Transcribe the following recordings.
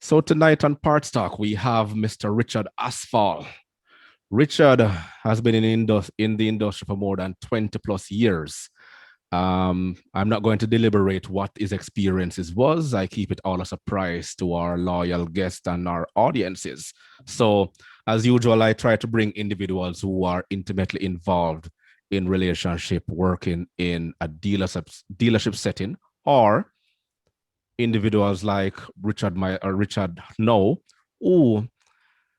So tonight on Parts Talk, we have Mr. Richard Asphall. Richard has been in the industry for more than 20 plus years. I'm not going to deliberate what his experiences was. I keep it all a surprise to our loyal guests and our audiences. So, as usual, I try to bring individuals who are intimately involved in relationship, working in a dealership setting, or individuals like Richard No, who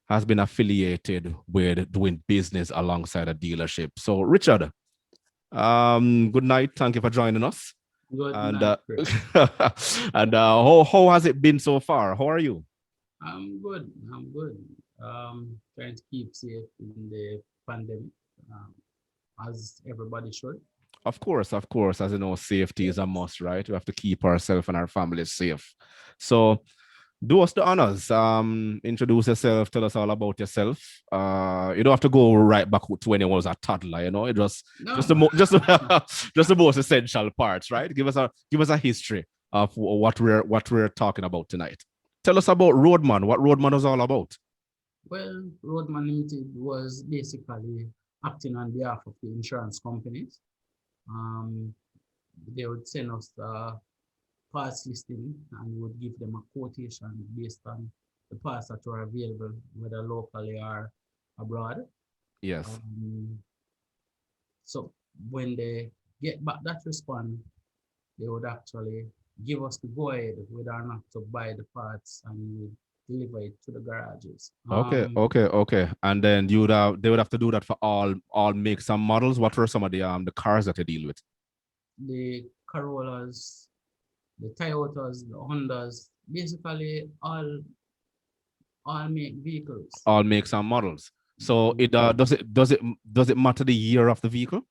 has been affiliated with doing business alongside a dealership. So, Richard, good night. Thank you for joining us. Good And night, Chris. and how has it been so far? How are you? I'm good. I'm good. Trying to keep safe in the pandemic, um, as everybody should. Of course. As you know, safety is a Yes. must, right? We have to keep ourselves and our families safe. So, do us the honors. Introduce yourself. Tell us all about yourself. You don't have to go right back to when you was a toddler. You know, it just No, just the most essential parts, right? Give us a history of what we're talking about tonight. Tell us about Roadman. What Roadman is all about. well, Roadman Limited was basically acting on behalf of the insurance companies. Um, they would send us the parts listing and we would give them a quotation based on the parts that were available, whether locally or abroad. Yes. Um, So when they get back that response, they would actually give us the go ahead whether or not to buy the parts and we deliver it to the garages. Okay. And then they would have to do that for all makes and models. What were some of the cars that you deal with? The Corollas, the Toyotas, the Hondas, basically all make vehicles. All makes and models. So it Mhm. does it matter the year of the vehicle?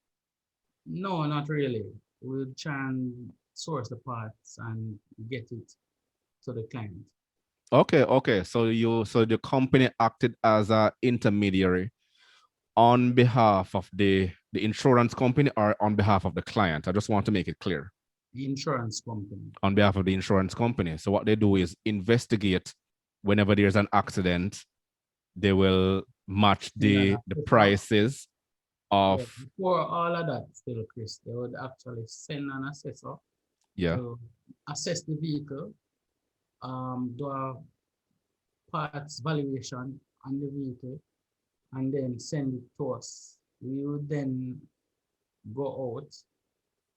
No, not really. We'll try and source the parts and get it to the client. Okay. So the company acted as a intermediary on behalf of the insurance company or on behalf of the client. I just want to make it clear. The insurance company. On behalf of the insurance company. So what they do is investigate whenever there's an accident, they will match And then the after prices of Yeah, before all of that, still, Chris, they would actually send an assessor yeah, to assess the vehicle, do a parts valuation on the vehicle, and then send it to us. We would then go out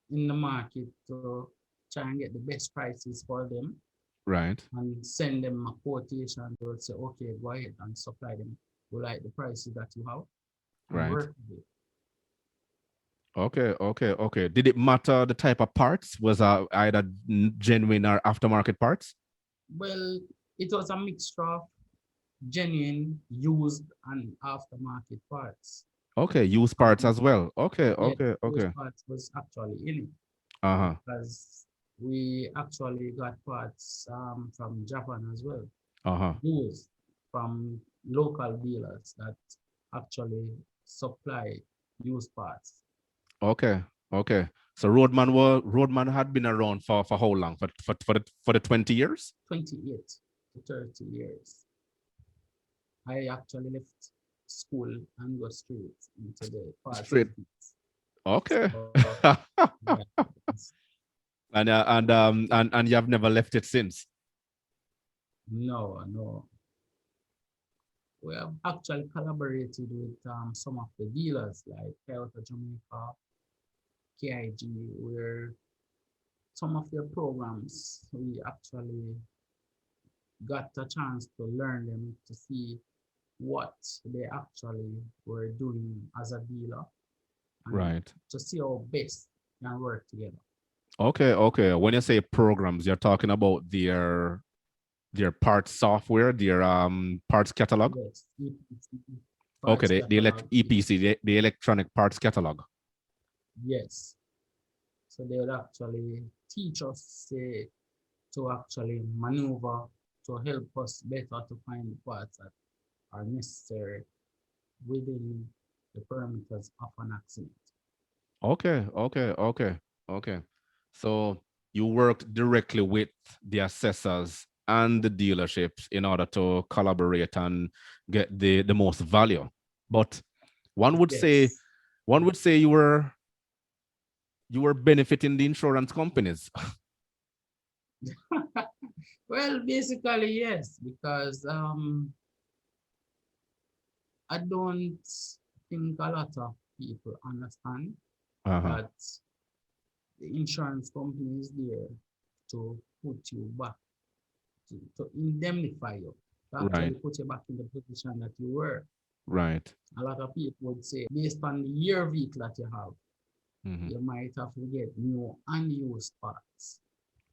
in the market to try and get the best prices for them right, and send them a quotation. They would say, okay, go ahead and supply them. We like the prices that you have and right. work with it. Okay. Did it matter the type of parts? Was either genuine or aftermarket parts? Well, it was a mixture of genuine, used, and aftermarket parts. Okay, used parts Um, as well. yeah, Okay. used parts was actually in it Uh-huh. because we actually got parts from Japan as well, Uh-huh. used from local dealers that actually supply used parts. Okay. Okay. So Roadman had been around for how long? For the 20 years? 28 to 30 years. I actually left school and go straight into the parts Straight. business. Okay. So, yeah, And you have never left it since. no. We have actually collaborated with some of the dealers like Toyota Jamaica, KIG, where some of their programs we actually got a chance to learn them to see what they actually were doing as a dealer and Right. to see how best can work together. Okay. When you say programs, you're talking about their parts software, their parts catalog. Yes, EPC, Okay, parts the catalog, EPC, the electronic parts catalog. yes. So they would actually teach us say, to actually maneuver to help us better to find the parts that are necessary within the parameters of an accident. Okay. So you worked directly with the assessors and the dealerships in order to collaborate and get the most value. But one would say Yes. one would say you were benefiting the insurance companies. Well, basically, yes, because I don't think a lot of people understand Uh-huh. that the insurance company is there to put you back, to indemnify you, to Right, actually put you back in the position that you were. right. A lot of people would say, based on the year vehicle that you have, Hmm. you might have to get new and used parts.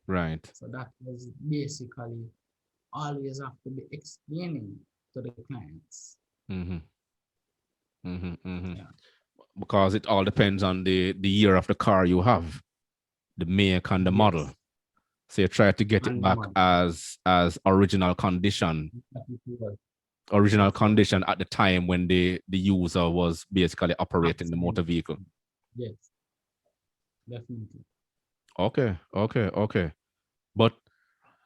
Right. So that was basically always have to be explaining to the clients. Hmm. Hmm. Hmm. Yeah, Because it all depends on the year of the car you have, the make and the model. yes, So you try to get it and the back money. as That it was. original That's right. condition at the time when the user was basically operating the motor Absolutely. vehicle. Yes, definitely. Okay, okay, okay. But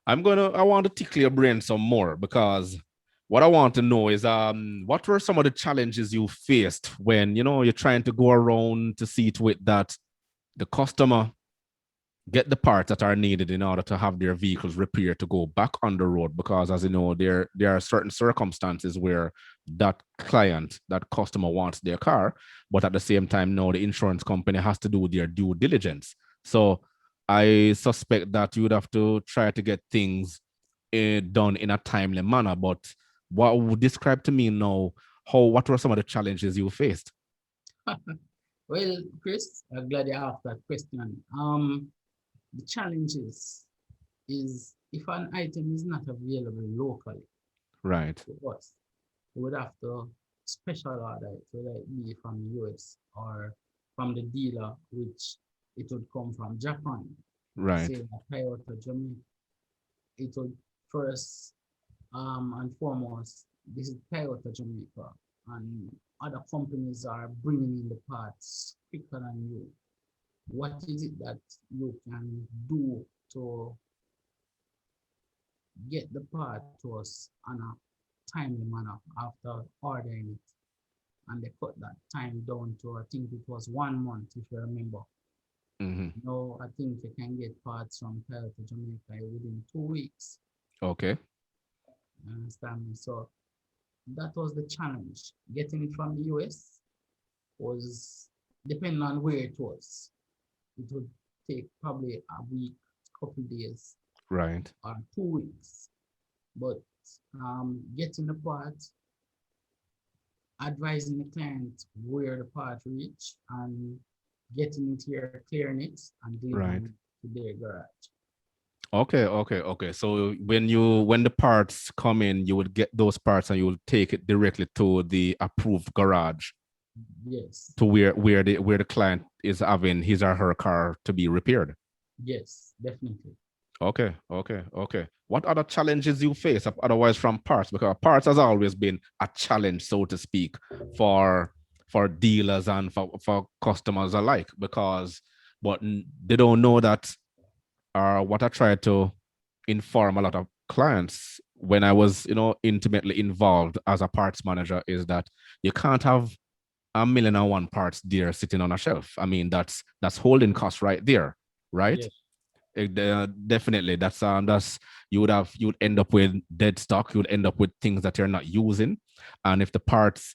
I want to tickle your brain some more because what I want to know is what were some of the challenges you faced when you're trying to go around to see to it that the customer get the parts that are needed in order to have their vehicles repaired to go back on the road, because as you know there are certain circumstances where that client, that customer wants their car, but at the same time now the insurance company has to do their due diligence. So I suspect that you would have to try to get things done in a timely manner. But what would describe to me now, what were some of the challenges you faced? Well, Chris, I'm glad you asked that question. The challenge is if an item is not available locally Right, to us, we would have to special order it, whether it be from the US or from the dealer, which it would come from Japan. right, Say a Toyota Jamaica, it would first and foremost, this is Toyota Jamaica, and other companies are bringing in the parts quicker than you. What is it that you can do to get the part to us on a timely manner after ordering it? And they cut that time down to, I think it was 1 month, if you remember. mm-hmm. Now, I think you can get parts from Toyota Jamaica within 2 weeks. Okay, You understand me? So that was the challenge. Getting it from the US was, depending on where it was, it would take probably a week, couple days, right. or 2 weeks. But getting the part, advising the client where the part reach, and getting it here, clearing it, and delivering Right. it to their garage. Okay, okay, okay. So when the parts come in, you would get those parts and you will take it directly to the approved garage Yes, to where the client is having his or her car to be repaired. yes, definitely. Okay, okay, okay. What other challenges you face otherwise from parts? Because parts has always been a challenge, so to speak, for for dealers and for customers alike. But they don't know that. What I try to inform a lot of clients when I was, intimately involved as a parts manager is that you can't have a million and one parts there sitting on a shelf. I mean, that's holding costs right there, right? Yes, Definitely, that's you would end up with dead stock. You would end up with things that you're not using, and if the parts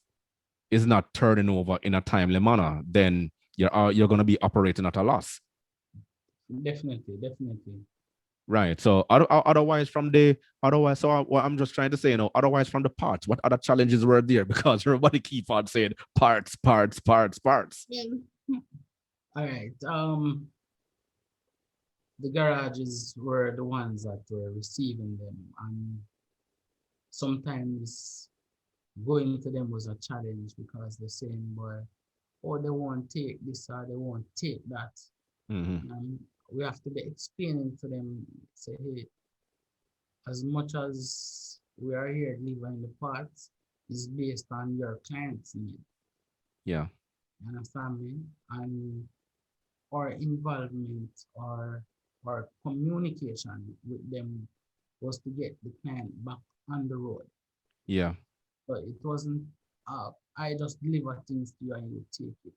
is not turning over in a timely manner, then you're going to be operating at a loss. definitely, definitely. Right. So otherwise, so what I'm just trying to say, otherwise from the parts, what other challenges were there? Because everybody keep on saying parts, parts, parts, parts. Well, all right. The garages were the ones that were receiving them, and sometimes going to them was a challenge because they're saying, "Boy, oh, they won't take this or they won't take that." Mm-hmm. And we have to be explaining to them, say, "Hey, as much as we are here delivering the parts, is based on your client's need." Yeah. You understand me? And our involvement or communication with them was to get the client back on the road. Yeah. But it wasn't, I just deliver things to you and you take it.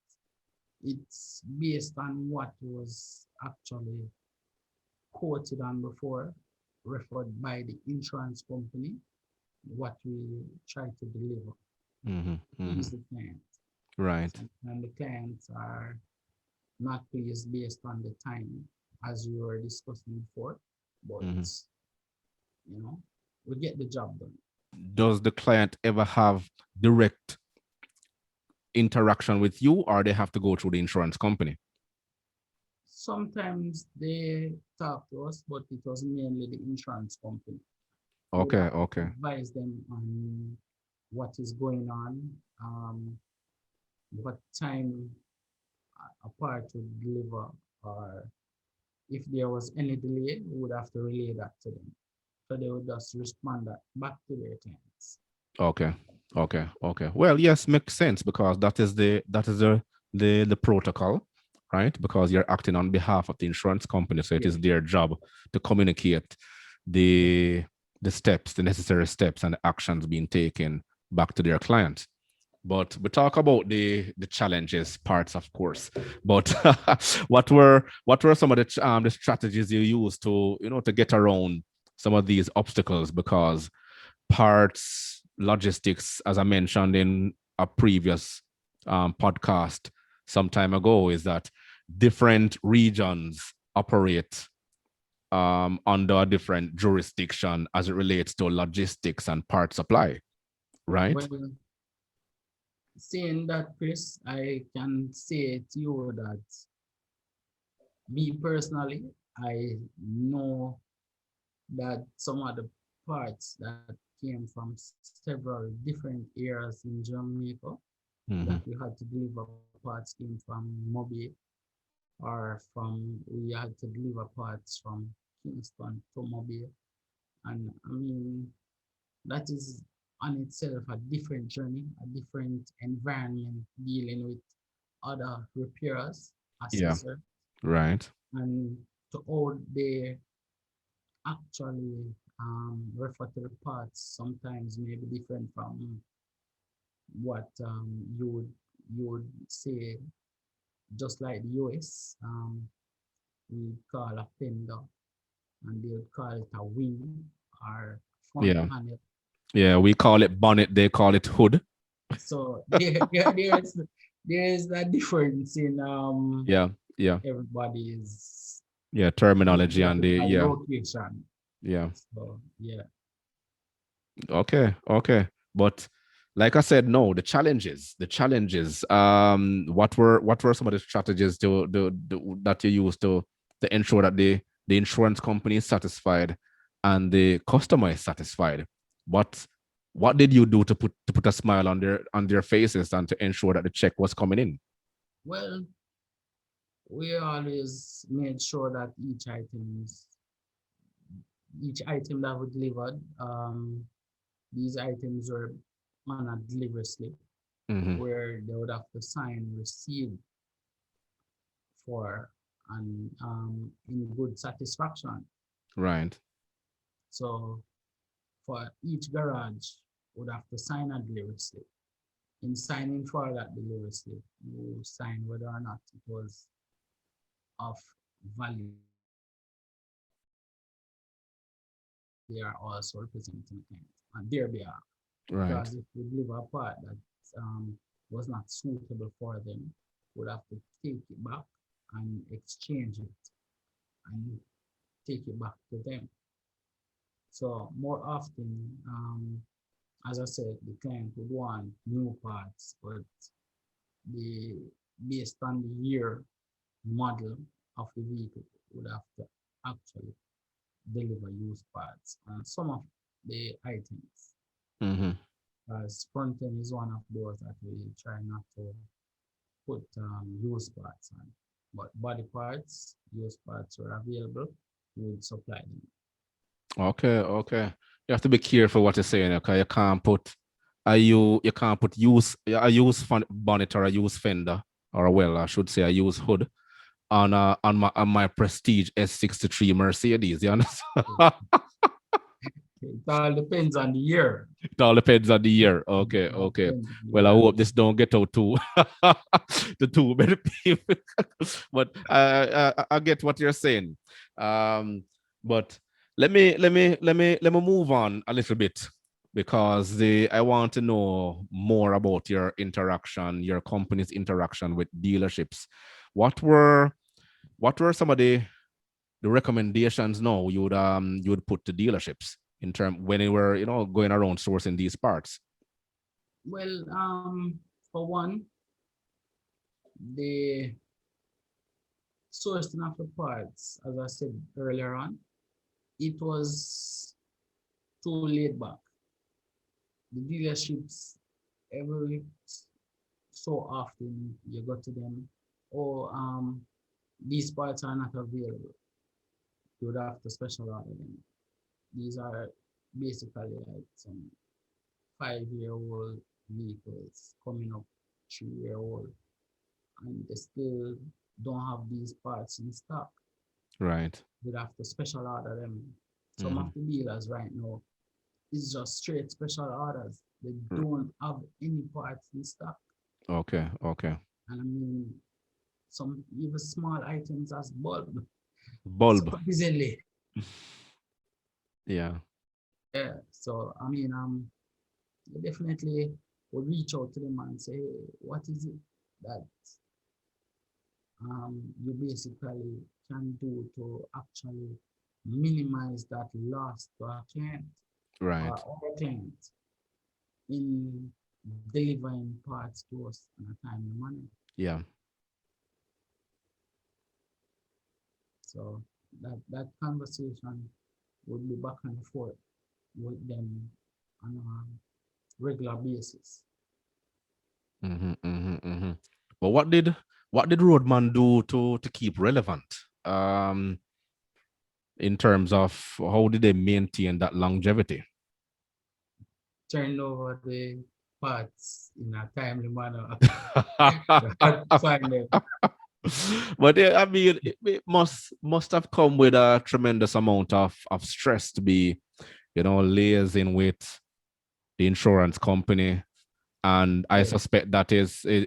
It's based on what was actually quoted on before, referred by the insurance company, what we try to deliver, Mm-hmm. Mm-hmm. please the client. Right. And the clients are not pleased based on the time, as we were discussing before, but Mm-hmm. you know, we get the job done. Does the client ever have direct interaction with you, or they have to go through the insurance company? Sometimes they talk to us, but it was mainly the insurance company. We would Okay. have to Okay. advise them on what is going on, what time a part to deliver, or if there was any delay, we would have to relay that to them. So they would just respond that back to their clients. Okay. Okay. Okay. Well, yes, makes sense because that is the protocol, right? Because you're acting on behalf of the insurance company, so it Yeah, is their job to communicate yeah. the steps, the necessary steps, and the actions being taken back to their client. But we talk about the challenges parts, of course. But what were some of the strategies you used to to get around some of these obstacles? Because parts logistics, as I mentioned in a previous podcast some time ago, is that different regions operate under a different jurisdiction as it relates to logistics and part supply, right? Well, saying that, Chris, I can say to you that me personally, I know that some of the parts that came from several different areas in Jamaica that Mm-hmm. we had to deliver parts came from Mobile, or we had to deliver parts from Kingston to Mobile. And I mean, that is on itself a different journey, a different environment dealing with other repairers, Yeah, assessors, right. and to how they actually refer to the parts sometimes may be different from what you would say, just like the US, we call a fender and they would call it a wing or front Yeah. panel. Yeah, we call it bonnet, they call it hood. So there is a difference in Yeah, yeah, everybody's yeah, terminology and the geographical yeah, location. yeah. So yeah. Okay, okay. But like I said, no, the challenges. What were some of the strategies that you used to ensure that the insurance company is satisfied and the customer is satisfied? What what did you do to put a smile on their faces and to ensure that the check was coming in? Well, we always made sure that each item that we delivered, these items were on a delivery slip Mm-hmm. where they would have to sign receipt for and in good satisfaction. Right. So for each garage would have to sign a delivery slip. In signing for that delivery slip, you sign whether or not it was of value and they are also representing the client on their behalf. Right. Because if we deliver a part that was not suitable for them, would have to take it back and exchange it and take it back to them. So more often, as I said, the client would want new parts, but the based on the year model of the vehicle would have to actually deliver used parts on some of the items. Mm-hmm. As front end is one of those that we try not to put used parts on. But body parts, used parts are available, we would supply them. Okay, okay. You have to be careful what you're saying, okay? You can't put a use bonnet or a use fender, or well, I should say a use hood on my Prestige S63 Mercedes. You understand? It all depends on the year. It all depends on the year. It Okay, all okay. depends on the Well, I year. hope this don't get out too to too many people. But I get what you're saying. Um, but let me move on a little bit because I want to know more about your interaction, your company's interaction with dealerships. What were some of the recommendations now you would put to dealerships in term when they were going around sourcing these parts? Well, for one, the sourcing of the parts, as I said earlier on, it was too laid back. The dealerships every so often you go to them, or these parts are not available. You would have to special order them. These are basically like some 5-year-old vehicles coming up 3-year-old, and they still don't have these parts in stock. Right. You'd have to special order them. Some of Hmm. the dealers right now is just straight special orders. They don't have any parts in stock. Okay, okay. And I mean, some even small items as bulb, Bulb. surprisingly. Yeah. Yeah. So I mean, you definitely would reach out to them and say, hey, what is it that you basically can do to actually minimize that loss to our client or Right. our client in delivering parts to us in a timely manner. Yeah. So that conversation would be back and forth with them on a regular basis. Hmm, hmm, hmm. But what did Roadman do to keep relevant? Um, in terms of how did they maintain that longevity? Turn over the parts in a timely manner. You have to find them. But yeah, I mean, it must have come with a tremendous amount of stress to be, liaising with the insurance company. And I Yes. suspect that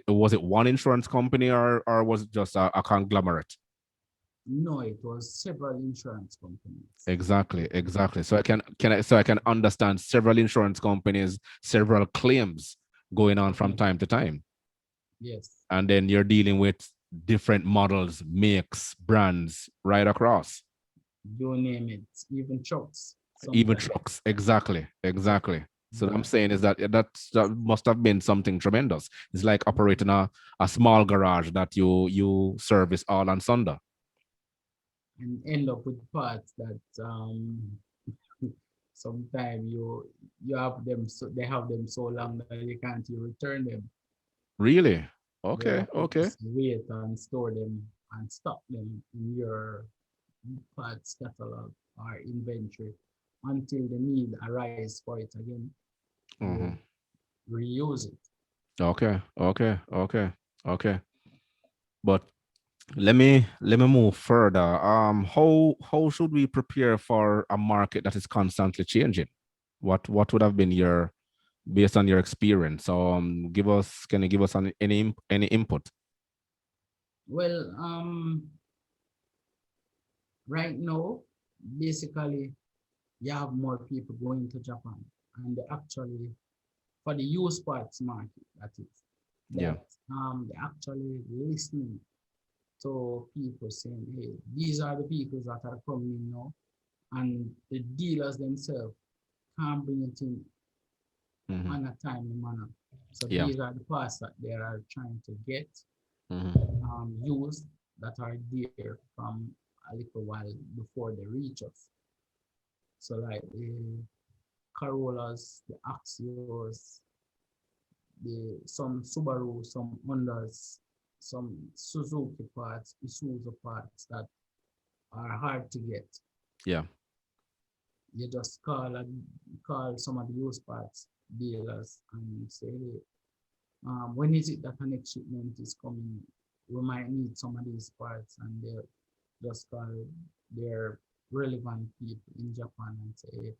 was it one insurance company or was it just a conglomerate? No, it was several insurance companies. Exactly, exactly. So I can understand several insurance companies, several claims going on from Yeah. time to time. Yes. And then you're dealing with different models, makes, brands right across. You name it, even trucks Even sometimes. trucks. Exactly, exactly. So what I'm Yeah. saying is that must have been something tremendous. It's like operating a small garage that you service all on Sunday. And end up with parts that sometimes you have them so they have them so long that you can't even return them. Really? You Okay, have to okay. just wait and store them and stock them in your parts catalog or inventory until the need arise for it again. You Hmm. reuse it. Okay, okay, okay, okay. But let me move further. How should we prepare for a market that is constantly changing? What would have been your based on your experience? Can you give us any input? Well, right now, basically, you have more people going to Japan, and they actually for the used parts market, that is, Yeah, that they actually listening to people saying, hey, these are the people that are coming in now, and the dealers themselves can't bring it in hmm, on a timely manner. So yeah, these are the parts that they are trying to get hmm, used that are there from a little while before they reach us. So like the Corollas, the Axios, the some Subaru, some Hondas, some Suzuki parts, Isuzu parts that are hard to get. yeah, You just call some of the used parts dealers and say, hey, when is it that the next shipment is coming? We might need some of these parts, and they just call their relevant people in Japan and say, hey,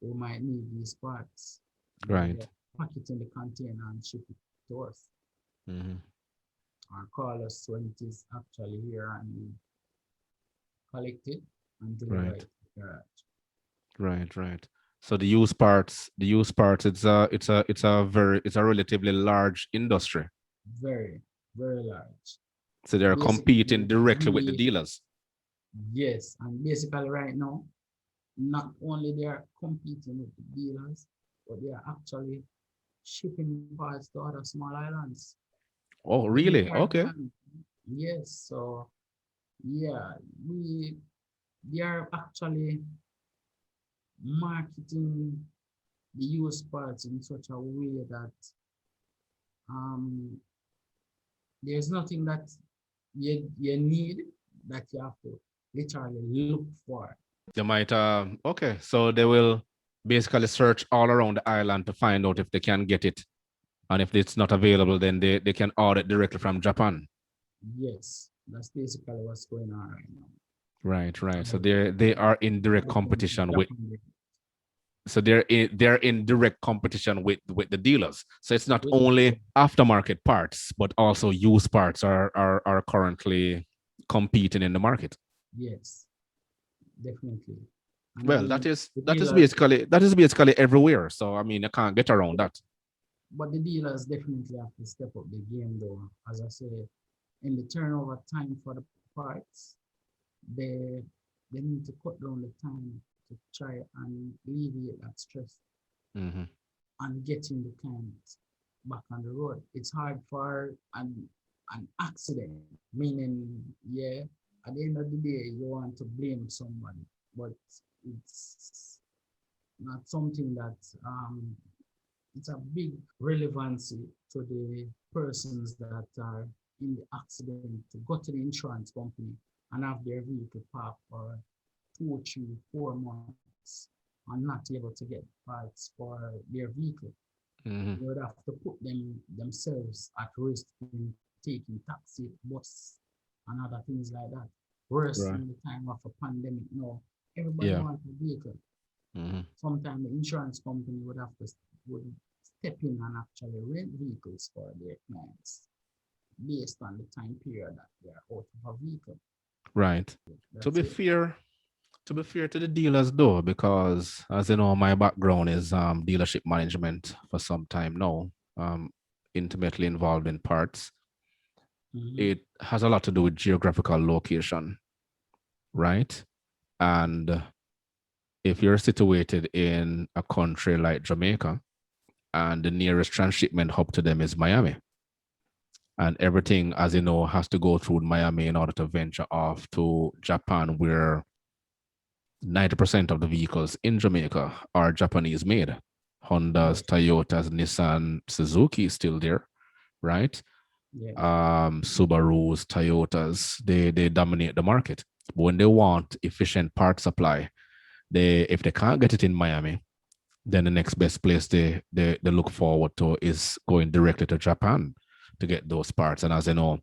who might need these parts. They Right. pack it in the container and ship it to us, Hmm. or call us when it is actually here and we collect it and deliver it Right. to the garage. Right. Right. So the used parts, it's a relatively large industry. Very, very large. So they're Basically, competing directly with the we, dealers. yes, and basically right now, not only they are competing with the dealers, but they are actually shipping parts to other small islands. Oh, Many really? parts, Okay. man. Yes, so yeah, we they are actually marketing the used parts in such a way that um there's nothing that you need that you have to literally look for. They might okay. So they will basically search all around the island to find out if they can get it. And if it's not available, then they can order it directly from Japan. Yes, that's basically what's going on right now. Right, right. So So they are in direct they come to competition with Japan so they're in direct competition with the dealers. So it's not with the dealer. only aftermarket parts, but also used parts are currently competing in the market. Yes, definitely. And Well, then the that is dealers, basically everywhere. So I mean, you can't get around that. but the dealers definitely have to step up the game though. As I say, in the turnover time for the parts, they they need to cut down the time to try and alleviate that stress Hmm. and getting the client back on the road. It's hard for an accident, meaning, yeah, at the end of the day, you want to blame somebody, but it's not something that it's a big relevancy to the persons that are in the accident to go to the insurance company and have their vehicle parked for 2, 3, 4 months and not able to get parts for their vehicle. Hmm. They would have to put themselves at risk in taking taxi, bus, and other things like that. Worse in Right. the time of a pandemic now, everybody Yeah. wants a vehicle. Hmm. Sometimes the insurance company would have to would step in and actually rent vehicles for their clients based on the time period that they are out of a vehicle. Right. To That's be it. fair, to the dealers though, because as you know, my background is dealership management for some time now. Intimately involved in parts. Mm-hmm. It has a lot to do with geographical location, right? And if you're situated in a country like Jamaica and the nearest transshipment hub to them is Miami, and everything, as you know, has to go through Miami in order to venture off to Japan, where 90% of the vehicles in Jamaica are Japanese made. Hondas, Yes. Toyotas, Nissan, Suzuki is still there, right? Yes. Subarus, Toyotas, they dominate the market. But when they want efficient part supply, they if they can't get it in Miami, then the next best place they look forward to is going directly to Japan to get those parts. And as you know,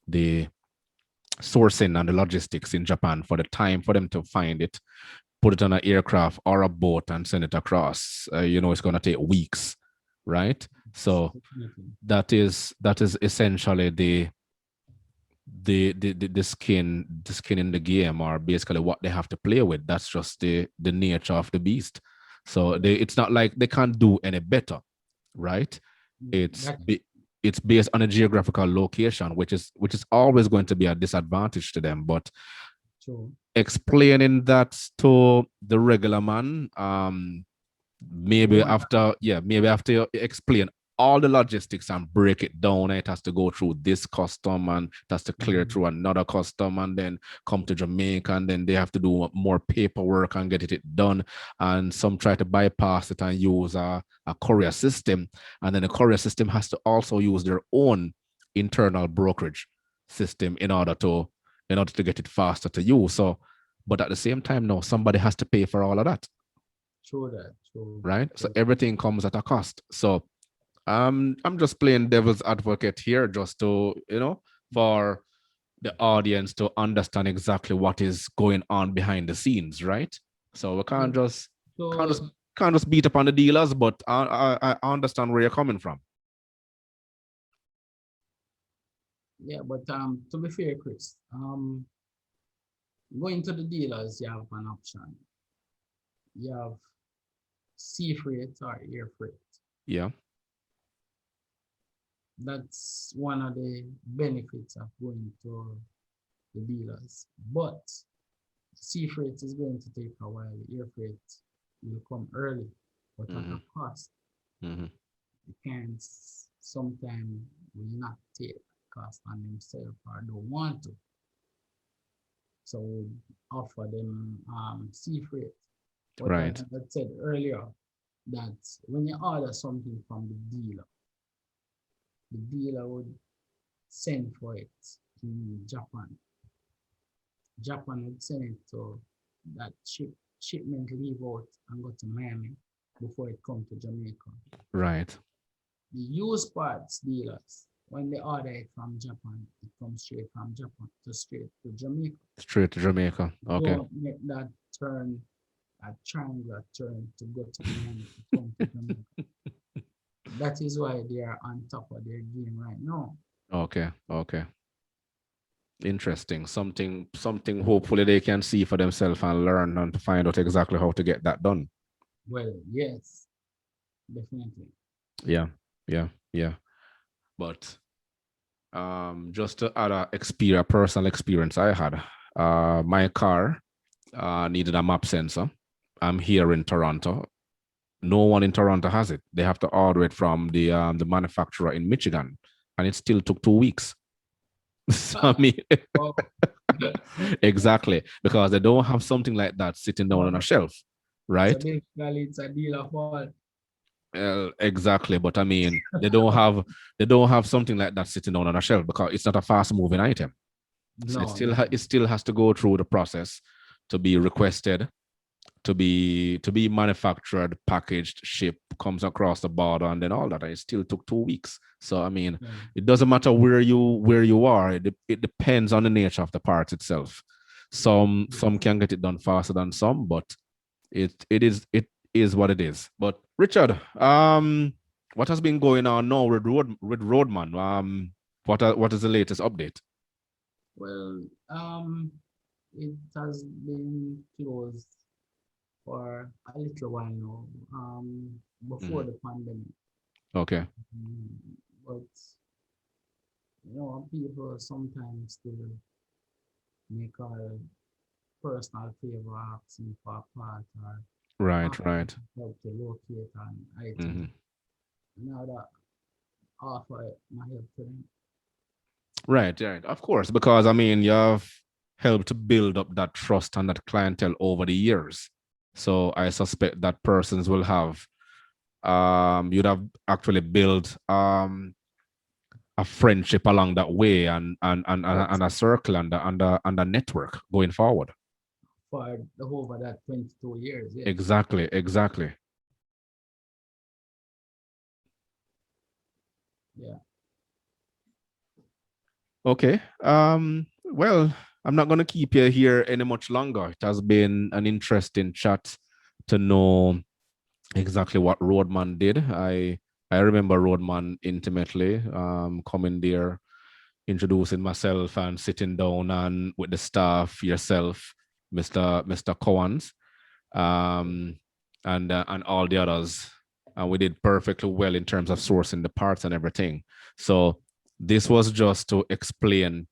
the sourcing and the logistics in Japan for the time for them to find it, put it on an aircraft or a boat and send it across, it's going to take weeks, right? So Definitely. that is essentially the skin in the game, or basically what they have to play with. That's just the nature of the beast. So Yes. it's not like they can't do any better, right? it's That be, it's based on a geographical location, which is always going to be a disadvantage to them. But true. explaining that to the regular man, They won't maybe after you explain all the logistics and break it down, it has to go through this custom and it has to clear mhm. through another custom and then come to Jamaica, and then they have to do more paperwork and get it done. And some try to bypass it and use a courier system, and then the courier system has to also use their own internal brokerage system in order to get it faster to use. So but at the same time, no, somebody has to pay for all of that, True that. True. right? So Yes. everything comes at a cost. So I'm just playing devil's advocate here, just to for the audience to understand exactly what is going on behind the scenes, right? So we Yeah. can't just So can't just beat up on the dealers, but I understand where you're coming from. Yeah, but to be fair, Chris, going to the dealers, you have an option. You have sea freight or air freight. Yeah. That's one of the benefits of going to the dealers. But sea freight is going to take a while. Air freight will come early, but at Mm-hmm. a cost. Mm-hmm. You can sometimes will not take cost on themselves or don't want to. So we offer them sea freight. But as Right. I said earlier, that when you order something from the dealer would send for it in Japan. Japan would send it to that shipment leave out and go to Miami before it come to Jamaica. Right. The used parts dealers, when they order it from Japan, it comes straight from Japan to straight to Jamaica. Straight to Jamaica. Okay. Don't make that turn, that triangular turn to go to Miami to come to Jamaica. That is why they are on top of their game right now. Okay. Okay. Interesting. Something hopefully they can see for themselves and learn and to find out exactly how to get that done. Well, yes, definitely. Yeah. Yeah. Yeah. But just to add a personal experience I had, my car needed a map sensor. I'm here in Toronto. No one in Toronto has it. They have to order it from the manufacturer in Michigan, and it still took 2 weeks. So I mean, Oh, exactly, because they don't have something like that sitting down on a oh, shelf, so right? basically it's a dealer fault. Exactly, but I mean, they don't have something like that sitting down on a shelf because it's not a fast moving item. So No, no. it still has to go through the process to be requested, to be manufactured, packaged, shipped, comes across the border, and then all that. And it still took 2 weeks. So I mean, Yeah. it doesn't matter where you are. It depends on the nature of the parts itself. Some Yes. can get it done faster than some, but it is what it is. But Richard, what has been going on now with Roadman? What is the latest update? Well, it has been closed for a little while now, before Mhm. the pandemic. Okay. But people sometimes still make a personal favor asking for a part or Right, asking right. for help to locate an item. Mhm. Now that offer my help to them. Right, right. Of course, because I mean, you've helped to build up that trust and that clientele over the years. So I suspect that persons will have you'd have actually built a friendship along that way and Yes, a circle and a network going forward. for the over that 22 years, yes. Exactly, exactly. Yeah. Okay. Well, I'm not gonna keep you here any much longer. It has been an interesting chat to know exactly what Roadman did. I remember Roadman intimately, coming there, introducing myself and sitting down and with the staff, yourself, Mr. Cowans, um, and all the others. And we did perfectly well in terms of sourcing the parts and everything. So this was just to explain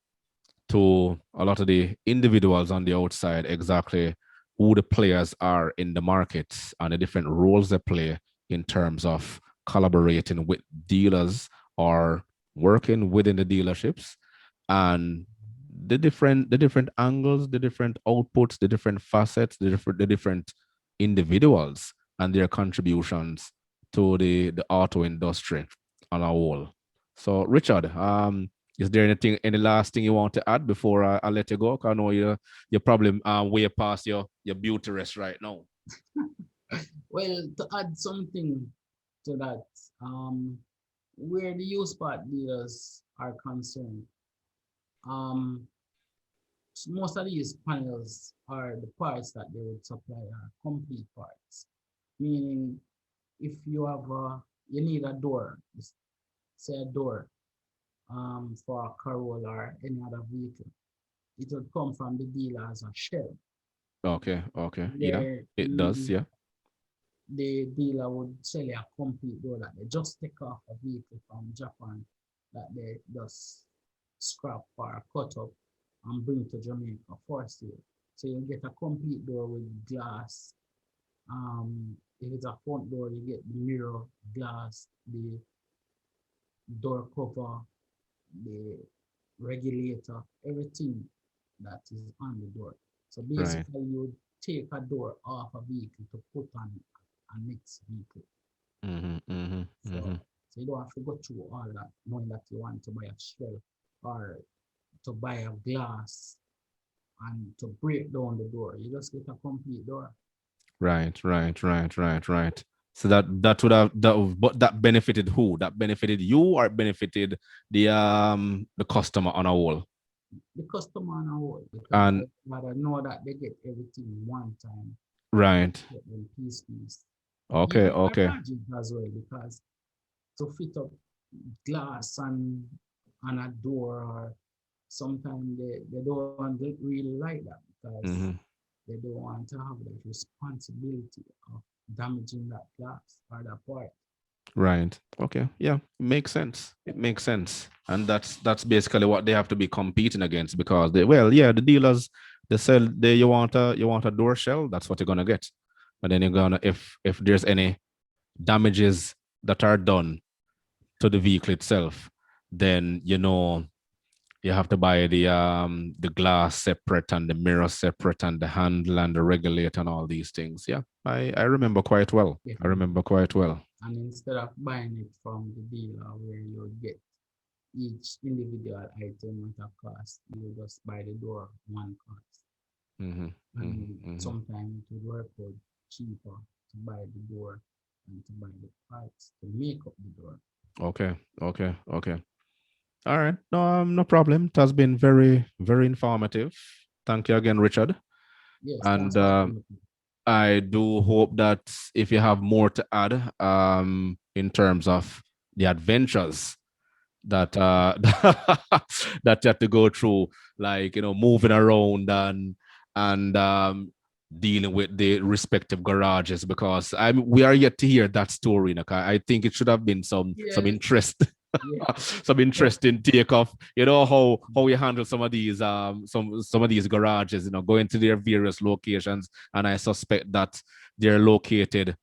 to a lot of the individuals on the outside exactly who the players are in the markets and the different roles they play in terms of collaborating with dealers or working within the dealerships, and the different angles, the different outputs, the different facets, the different individuals and their contributions to the auto industry on a whole. So Richard, is there any last thing you want to add before I let you go? 'Cause I know you're probably way past your beauty rest right now. Well, to add something to that, where the used part dealers are concerned, um, most of these panels are the parts that they would supply are complete parts. meaning if you have you need a door, say a door, for a Corolla or any other vehicle, it would come from the dealer as a shell. Okay, okay. Yeah, There, it does. Yeah. the dealer would sell you a complete door that they just take off a vehicle from Japan that they just scrap or cut up and bring to Jamaica for sale. So you get a complete door with glass. If it's a front door, you get the mirror, glass, the door cover, the regulator, everything that is on the door. So Right. basically, you take a door off a vehicle to put on a next vehicle. Mm-hmm, mm-hmm, mm-hmm. So you don't have to go through all that, knowing that you want to buy a shell or to buy a glass and to break down the door. You just get a complete door. Right, right, right, right, right. So that would have but that benefited who? That benefited you or it benefited the customer on a whole? The customer on a whole, because And they rather know that they get everything one time, right. get them piece. Okay, Even okay. garages as well, because to fit up glass and a door, or sometimes they don't really like that because Mm-hmm. they don't want to have that responsibility of damaging that glass or that part. Right. Okay. Yeah. Makes sense. It makes sense. And that's basically what they have to be competing against because they well, yeah, the dealers they sell they you want a door shell, that's what you're gonna get. But then you're gonna if there's any damages that are done to the vehicle itself, then you have to buy the glass separate and the mirror separate and the handle and the regulator and all these things. Yeah. I remember quite well. I Definitely. remember quite well. And instead of buying it from the dealer where you get each individual item at a cost, you just buy the door one cost. Mm-hmm. And Mm-hmm. Mm-hmm. sometimes it would work out cheaper to buy the door and to buy the parts to make up the door. Okay, okay, okay. All right. No, no problem. It has been very, very informative. Thank you again, Richard. Yes, thanks And for having me. I do hope that if you have more to add, in terms of the adventures that that you have to go through, like moving around and dealing with the respective garages, because we are yet to hear that story. I think it should have been some Yes, interest, yeah. some interesting take off. How you handle some of these some of these garages. Going to their various locations, and I suspect that they're located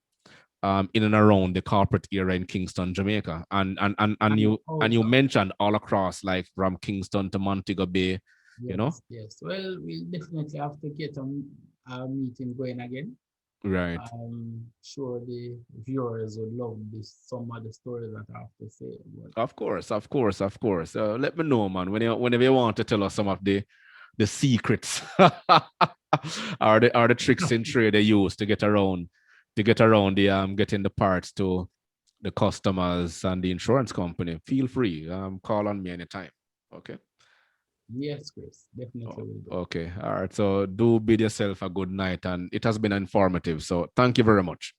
in and around the corporate area in Kingston, Jamaica. And And you also, mentioned all across, like from Kingston to Montego Bay, you know? yes, yes. Well, we'll definitely have to get a meeting going again. Right. I'm sure the viewers would love this, some of the stories that I have to say. But Of course, of course, of course. Let me know, man, whenever you want to tell us some of the secrets or the tricks in trade they use to get around the getting the parts to the customers and the insurance company. Feel free. Call on me anytime. Okay. yes, Chris, definitely Oh, will do. okay. All right. So do bid yourself a good night, and it has been informative. So thank you very much.